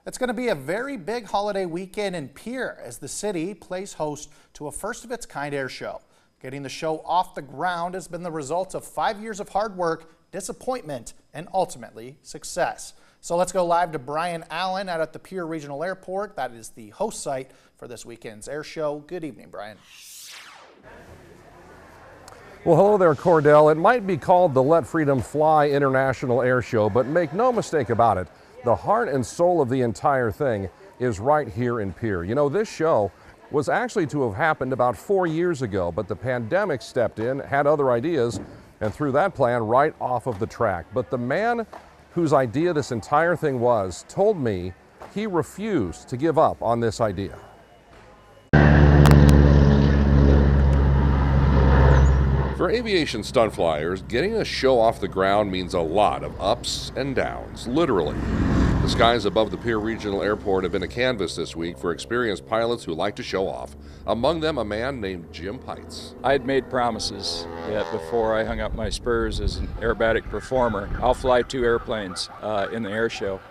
It's going to be a very big holiday weekend in Pierre as the city plays host to a first-of-its-kind air show. Getting the show off the ground has been the result of 5 years of hard work, disappointment, and ultimately success. So let's go live to Brian Allen out at the Pierre Regional Airport. That is the host site for this weekend's air show. Good evening, Brian. Well, hello there, Cordell. It might be called the Let Freedom Fly International Air Show, but make no mistake about it, the heart and soul of the entire thing is right here in Pierre. You know, this show was actually to have happened about 4 years ago, but the pandemic stepped in, had other ideas, and threw that plan right off of the track. But the man whose idea this entire thing was told me he refused to give up on this idea. For aviation stunt flyers, getting a show off the ground means a lot of ups and downs, literally. The skies above the Pierre Regional Airport have been a canvas this week for experienced pilots who like to show off. Among them, a man named Jim Pites. I had made promises that before I hung up my spurs as an aerobatic performer, I'll fly 2 airplanes in the air show.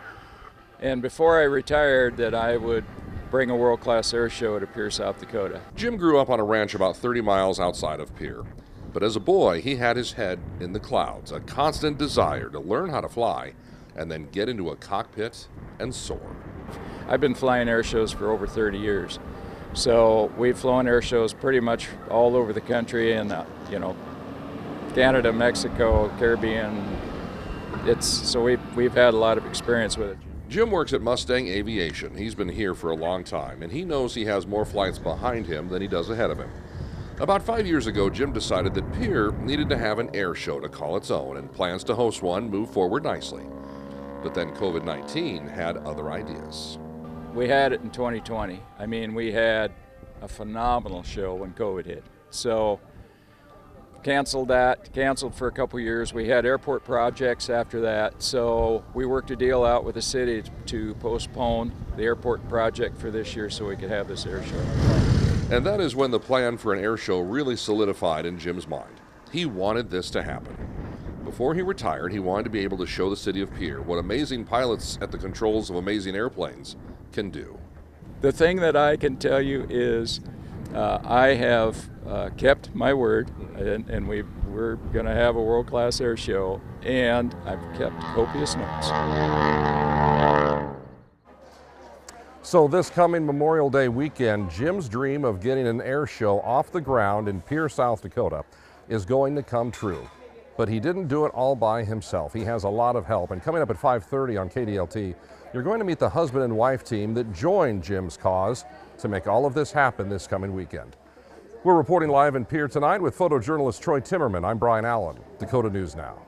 And before I retired, that I would bring a world-class air show to Pierre, South Dakota. Jim grew up on a ranch about 30 miles outside of Pierre. But as a boy, he had his head in the clouds, a constant desire to learn how to fly and then get into a cockpit and soar. I've been flying air shows for over 30 years. So we've flown air shows pretty much all over the country and, Canada, Mexico, Caribbean. So we've had a lot of experience with it. Jim works at Mustang Aviation. He's been here for a long time, and he knows he has more flights behind him than he does ahead of him. About 5 years ago, Jim decided that Pierre needed to have an air show to call its own, and plans to host one moved forward nicely. But then COVID-19 had other ideas. We had it in 2020. I mean, we had a phenomenal show when COVID hit. So canceled for a couple years. We had airport projects after that. So we worked a deal out with the city to postpone the airport project for this year so we could have this air show. And that is when the plan for an air show really solidified in Jim's mind. He wanted this to happen. Before he retired, he wanted to be able to show the city of Pierre what amazing pilots at the controls of amazing airplanes can do. The thing that I can tell you is I have kept my word, and we're going to have a world-class air show, and I've kept copious notes. So this coming Memorial Day weekend, Jim's dream of getting an air show off the ground in Pierre, South Dakota is going to come true. But he didn't do it all by himself. He has a lot of help. And coming up at 5:30 on KDLT, you're going to meet the husband and wife team that joined Jim's cause to make all of this happen this coming weekend. We're reporting live in Pierre tonight with photojournalist Troy Timmerman. I'm Brian Allen, Dakota News Now.